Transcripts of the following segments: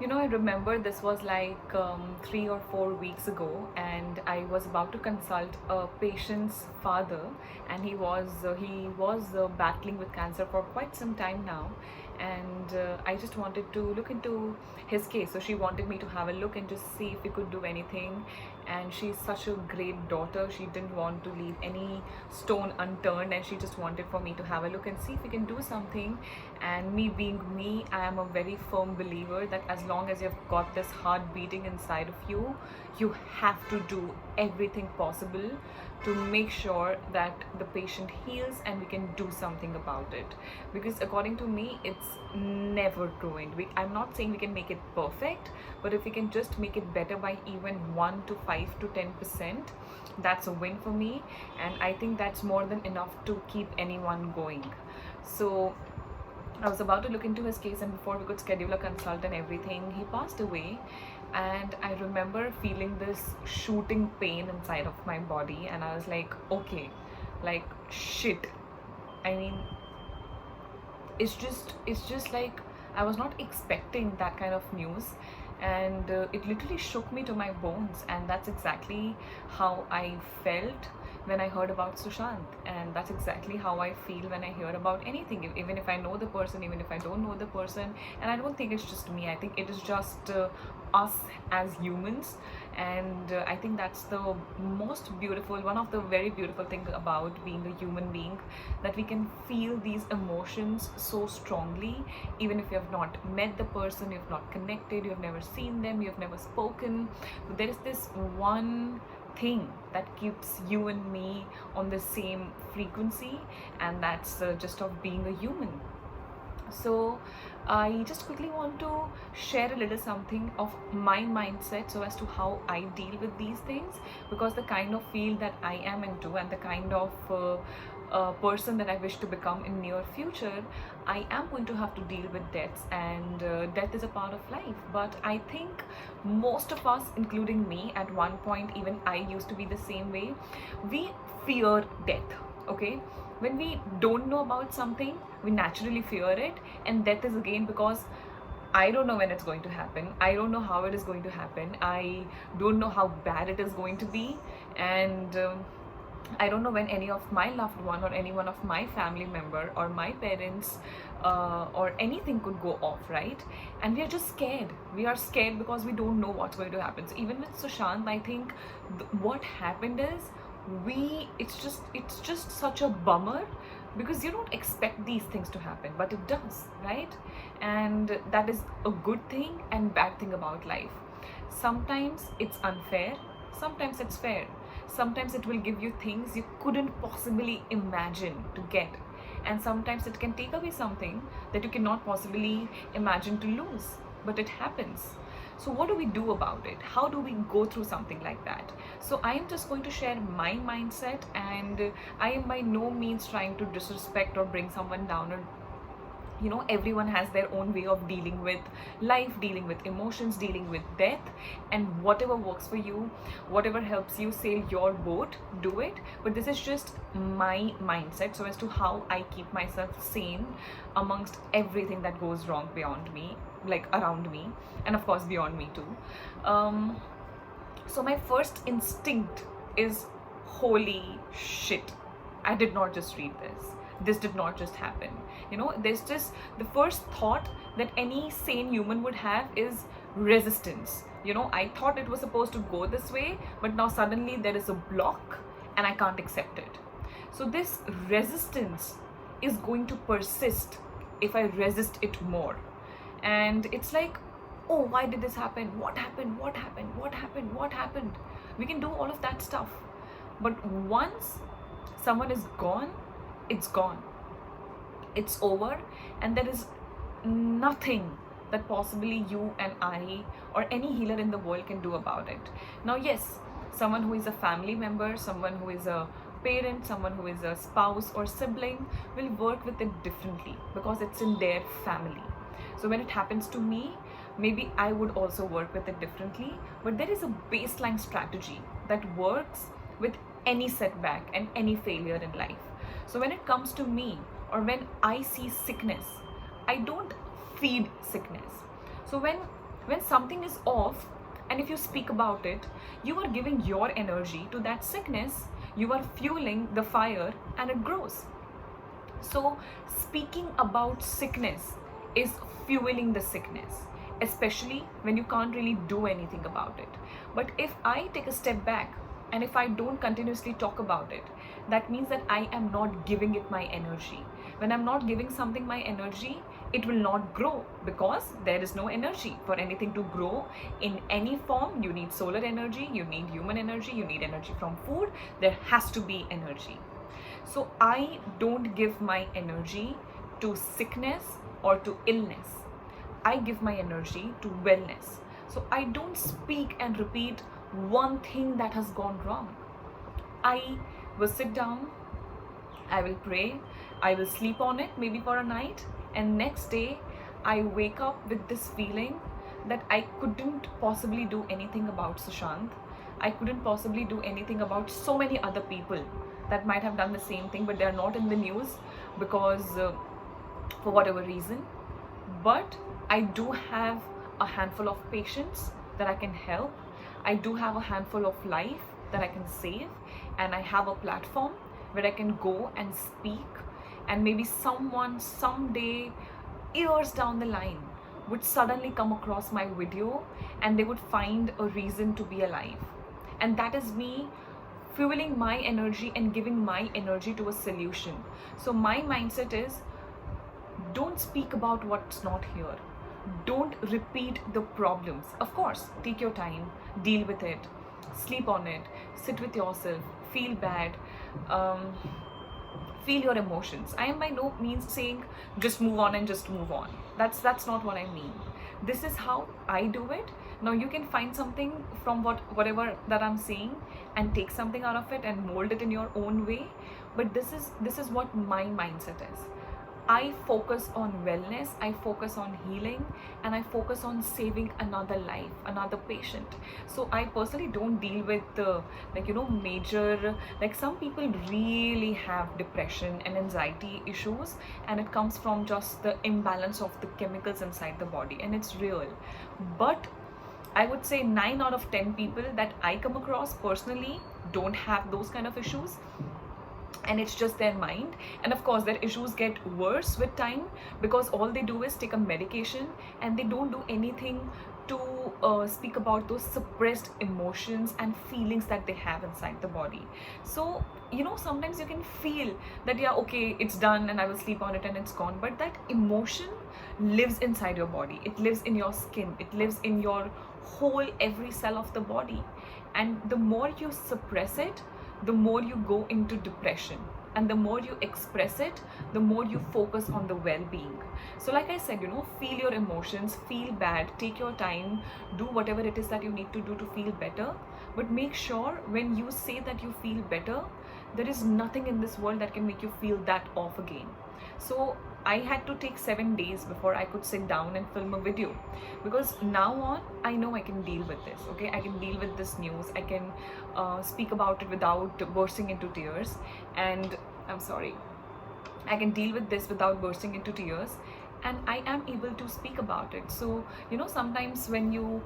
I remember this was like 3 or 4 weeks ago, and I was about to consult a patient's father, and he was battling with cancer for quite some time now, and I just wanted to look into his case. So she wanted me to have a look and just see if we could do anything. And she's such a great daughter. She didn't want to leave any stone unturned, and she just wanted for me to have a look and see if we can do something. And me being me, I am a very firm believer that as long as you've got this heart beating inside of you, you have to do everything possible to make sure that the patient heals and we can do something about it. Because according to me, it's never ruined. I'm not saying we can make it perfect, but if we can just make it better by even 1 to 5 to 10%, that's a win for me. And I think that's more than enough to keep anyone going. So I was about to look into his case, and before we could schedule a consult and everything, he passed away. And I remember feeling this shooting pain inside of my body, and I was like, okay, like shit. I mean, it's just like I was not expecting that kind of news, and it literally shook me to my bones. And that's exactly how I felt when I heard about Sushant, and that's exactly how I feel when I hear about anything, even if I know the person, even if I don't know the person. And I don't think it's just me, I think it is just us as humans. And I think that's the most beautiful, one of the very beautiful things about being a human being, that we can feel these emotions so strongly, even if you have not met the person, you've not connected, you've never seen them, you've never spoken. But there is this one thing that keeps you and me on the same frequency, and that's just of being a human. So I just quickly want to share a little something of my mindset so as to how I deal with these things, because the kind of field that I am into and the kind of person that I wish to become in near future, I am going to have to deal with deaths, and death is a part of life. But I think most of us, including me, at one point, even I used to be the same way, we fear death. Okay, when we don't know about something, we naturally fear it. And death is again because I don't know when it's going to happen, I don't know how it is going to happen, I don't know how bad it is going to be. And I don't know when any of my loved one or any one of my family member or my parents or anything could go off, right? And we are just scared. We are scared because we don't know what's going to happen. So even with Sushant, I think what happened is it's just such a bummer, because you don't expect these things to happen, but it does, right? And that is a good thing and bad thing about life. Sometimes it's unfair, sometimes it's fair. Sometimes it will give you things you couldn't possibly imagine to get, and sometimes it can take away something that you cannot possibly imagine to lose. But it happens. So what do we do about it? How do we go through something like that? So I am just going to share my mindset, and I am by no means trying to disrespect or bring someone down, or everyone has their own way of dealing with life, dealing with emotions, dealing with death. And whatever works for you, whatever helps you sail your boat, do it. But this is just my mindset so as to how I keep myself sane amongst everything that goes wrong beyond me, like around me, and of course beyond me too. So my first instinct is, holy shit, I did not just read this did not just happen. There's just the first thought that any sane human would have is resistance. I thought it was supposed to go this way, but now suddenly there is a block and I can't accept it. So this resistance is going to persist if I resist it more. And it's like, oh, why did this happen? What happened? What happened? What happened? What happened? We can do all of that stuff. But once someone is gone, it's gone. It's over, and there is nothing that possibly you and I or any healer in the world can do about it. Now, yes, someone who is a family member, someone who is a parent, someone who is a spouse or sibling will work with it differently because it's in their family. So when it happens to me, maybe I would also work with it differently. But there is a baseline strategy that works with any setback and any failure in life. So when it comes to me, or when I see sickness, I don't feed sickness. So when When something is off, and if you speak about it, you are giving your energy to that sickness, you are fueling the fire, and it grows. So, speaking about sickness is fueling the sickness, especially when you can't really do anything about it. But if I take a step back and if I don't continuously talk about it, that means that I am not giving it my energy. When I'm not giving something my energy, it will not grow because there is no energy. For anything to grow in any form, you need solar energy, you need human energy, you need energy from food. There has to be energy. So I don't give my energy to sickness or to illness. I give my energy to wellness. So I don't speak and repeat one thing that has gone wrong. I will sit down, I will pray, I will sleep on it maybe for a night, and next day I wake up with this feeling that I couldn't possibly do anything about Sushant. I couldn't possibly do anything about so many other people that might have done the same thing, but they're not in the news because for whatever reason. But I do have a handful of patients that I can help. I do have a handful of life that I can save, and I have a platform where I can go and speak, and maybe someone someday, years down the line, would suddenly come across my video and they would find a reason to be alive. And that is me fueling my energy and giving my energy to a solution. So my mindset is, don't speak about what's not here. Don't repeat the problems. Of course, take your time, deal with it, sleep on it, sit with yourself, feel bad, feel your emotions. I am by no means saying just move on and just move on. That's not what I mean. This is how I do it. Now you can find something from whatever that I'm saying and take something out of it and mold it in your own way. But this is what my mindset is. I focus on wellness, I focus on healing, and I focus on saving another life, another patient. So I personally don't deal with major, like some people really have depression and anxiety issues, and it comes from just the imbalance of the chemicals inside the body, and it's real. But I would say 9 out of 10 people that I come across personally don't have those kind of issues, and it's just their mind. And of course their issues get worse with time because all they do is take a medication and they don't do anything to speak about those suppressed emotions and feelings that they have inside the body. So sometimes you can feel that, yeah, okay, it's done and I will sleep on it and it's gone, but that emotion lives inside your body, it lives in your skin, it lives in your whole every cell of the body. And the more you suppress it, the more you go into depression, and the more you express it, the more you focus on the well-being. So like I said, feel your emotions, feel bad, take your time, do whatever it is that you need to do to feel better. But make sure when you say that you feel better, there is nothing in this world that can make you feel that off again. So I had to take 7 days before I could sit down and film a video, because now on I know I can deal with this. Okay, I can deal with this news, I can speak about it without bursting into tears, and I'm sorry, I can deal with this without bursting into tears, and I am able to speak about it. So sometimes when you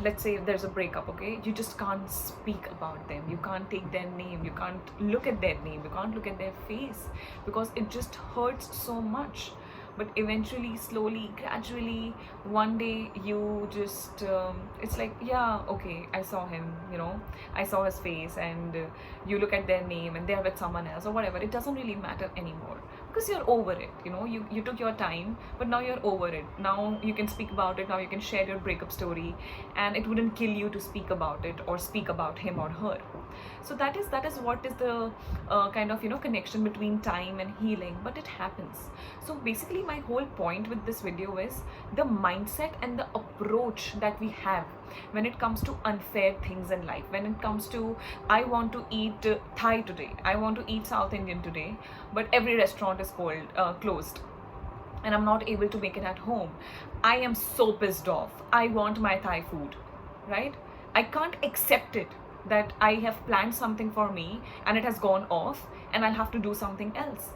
let's say there's a breakup, okay, you just can't speak about them, you can't take their name, you can't look at their name, you can't look at their face, because it just hurts so much. But eventually, slowly, gradually, one day you just it's like, yeah, okay, I saw him, I saw his face, and you look at their name and they're with someone else or whatever. It doesn't really matter anymore because you're over it. You took your time, but now you're over it. Now you can speak about it, now you can share your breakup story, and it wouldn't kill you to speak about it or speak about him or her. So that is what is the kind of connection between time and healing. But it happens. So basically my whole point with this video is the mindset and the approach that we have when it comes to unfair things in life. When it comes to, I want to eat Thai today, I want to eat South Indian today, but every restaurant is closed and I'm not able to make it at home. I am so pissed off. I want my Thai food, right? I can't accept it that I have planned something for me and it has gone off and I'll have to do something else.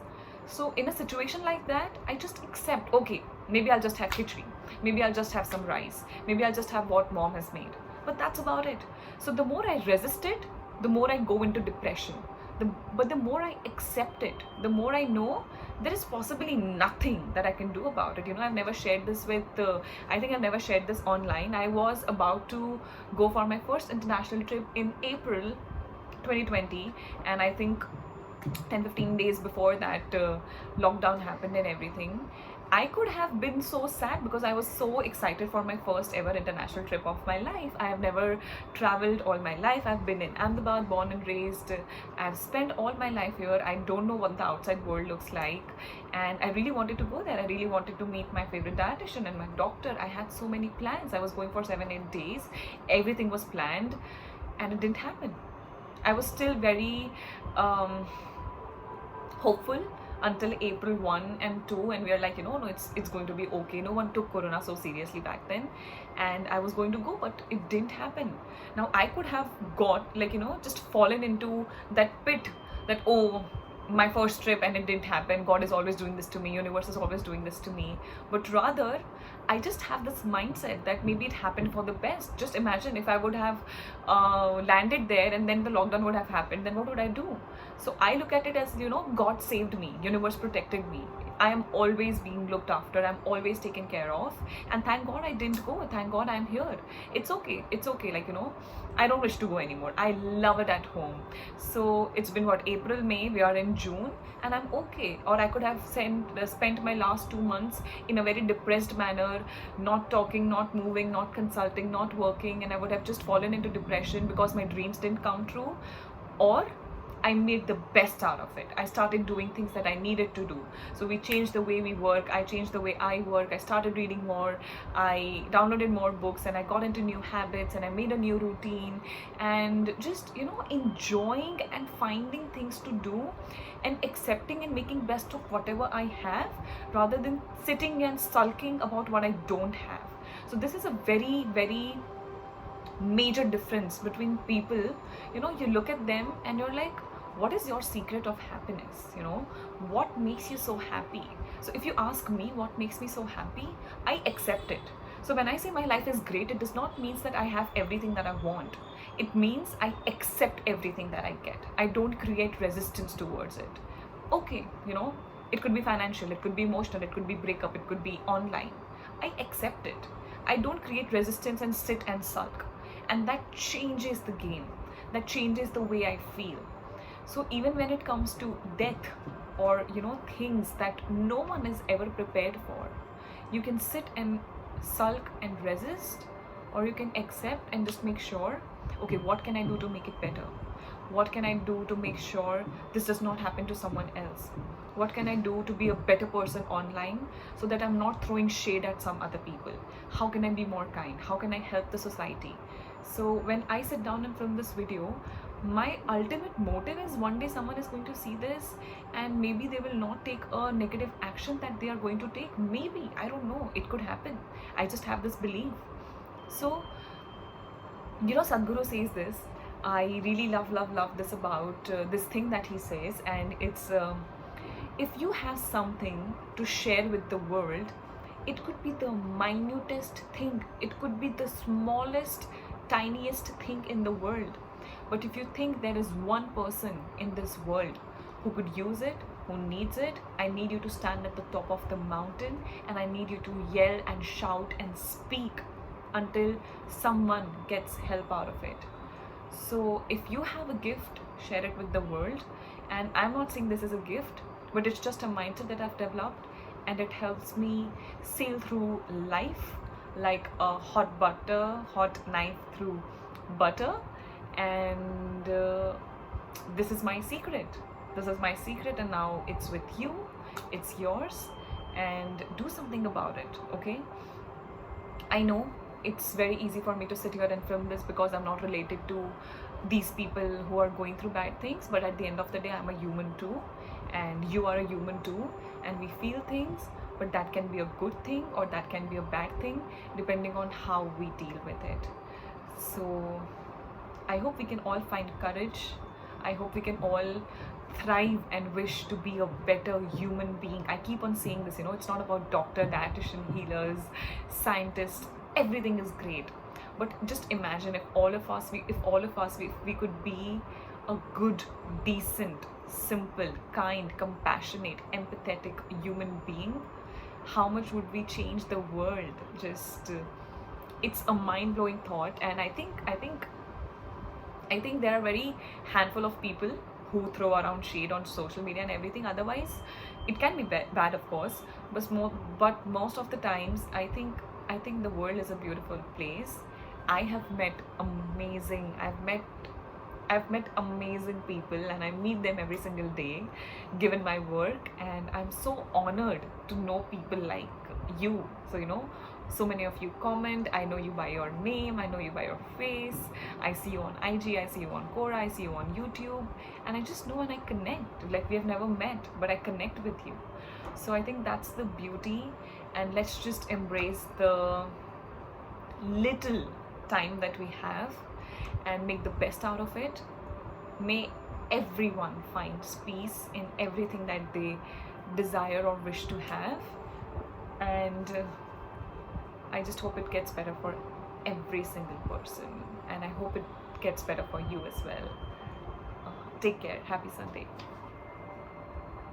So in a situation like that, I just accept, okay, maybe I'll just have khichdi, maybe I'll just have some rice, maybe I'll just have what mom has made. But that's about it. So the more I resist it, the more I go into depression. But the more I accept it, the more I know there is possibly nothing that I can do about it. I've never shared this with, I think I've never shared this online. I was about to go for my first international trip in April 2020, and I think 10-15 days before that, lockdown happened and everything. I could have been so sad because I was so excited for my first ever international trip of my life. I have never traveled all my life. I've been in Ahmedabad, born and raised. I've spent all my life here. I don't know what the outside world looks like, and I really wanted to go there. I really wanted to meet my favorite dietitian and my doctor. I had so many plans. I was going for 7-8 days. Everything was planned, and it didn't happen. I was still very hopeful until April 1 and 2, and we are like, no, it's going to be okay. No one took corona so seriously back then, and I was going to go, but it didn't happen. Now I could have got, just fallen into that pit that, oh, my first trip and it didn't happen, God is always doing this to me, universe is always doing this to me. But rather, I just have this mindset that maybe it happened for the best. Just imagine if I would have landed there and then the lockdown would have happened, then what would I do? So I look at it as, God saved me, universe protected me. I am always being looked after, I'm always taken care of, and thank God I didn't go, thank God I'm here. It's okay, I don't wish to go anymore. I love it at home. So it's been what, April, May, we are in June, and I'm okay. Or I could have spent my last 2 months in a very depressed manner, not talking, not moving, not consulting, not working, and I would have just fallen into depression because my dreams didn't come true. Or I made the best out of it. I started doing things that I needed to do. So we changed the way we work. I changed the way I work. I started reading more. I downloaded more books, and I got into new habits, and I made a new routine, and just, enjoying and finding things to do and accepting and making best of whatever I have, rather than sitting and sulking about what I don't have. So this is a very, very major difference between people. You look at them and you're like, what is your secret of happiness? What makes you so happy? So if you ask me what makes me so happy, I accept it. So when I say my life is great, it does not mean that I have everything that I want. It means I accept everything that I get. I don't create resistance towards it. Okay, it could be financial, it could be emotional, it could be breakup, it could be online. I accept it. I don't create resistance and sit and sulk. And that changes the game. That changes the way I feel. So even when it comes to death, or things that no one is ever prepared for, you can sit and sulk and resist, or you can accept and just make sure, okay, what can I do to make it better? What can I do to make sure this does not happen to someone else? What can I do to be a better person online so that I'm not throwing shade at some other people? How can I be more kind? How can I help the society? So when I sit down and film this video, my ultimate motive is one day someone is going to see this, and maybe they will not take a negative action that they are going to take. Maybe, I don't know, it could happen. I just have this belief. So, Sadhguru says this. I really love this about this thing that he says, and it's if you have something to share with the world, it could be the minutest thing, it could be the smallest, tiniest thing in the world. But if you think there is one person in this world who could use it, who needs it, I need you to stand at the top of the mountain, and I need you to yell and shout and speak until someone gets help out of it. So if you have a gift, share it with the world. And I'm not saying this is a gift, but it's just a mindset that I've developed, and it helps me sail through life like a hot knife through butter. And this is my secret. And now it's with you, it's yours, and do something about it. Okay, I know it's very easy for me to sit here and film this because I'm not related to these people who are going through bad things, but at the end of the day, I'm a human too, and you are a human too, and we feel things, but that can be a good thing or that can be a bad thing depending on how we deal with it. So I hope we can all find courage. I hope we can all thrive and wish to be a better human being. I keep on saying this, it's not about doctor, dietitian, healers, scientists. Everything is great, but just imagine if we could be a good, decent, simple, kind, compassionate, empathetic human being. How much would we change the world? Just it's a mind-blowing thought, and I think there are very handful of people who throw around shade on social media and everything. Otherwise, it can be bad, of course, but most of the times, I think the world is a beautiful place. I have met amazing. I've met amazing people, and I meet them every single day, given my work, and I'm so honored to know people like you. So so many of you comment. I know you by your name. I know you by your face. I see you on IG. I see you on Quora. I see you on YouTube, and I just know and I connect. Like we have never met, but I connect with you. So I think that's the beauty, and let's just embrace the little time that we have and make the best out of it. May everyone finds peace in everything that they desire or wish to have, and I just hope it gets better for every single person, and I hope it gets better for you as well. Take care. Happy Sunday.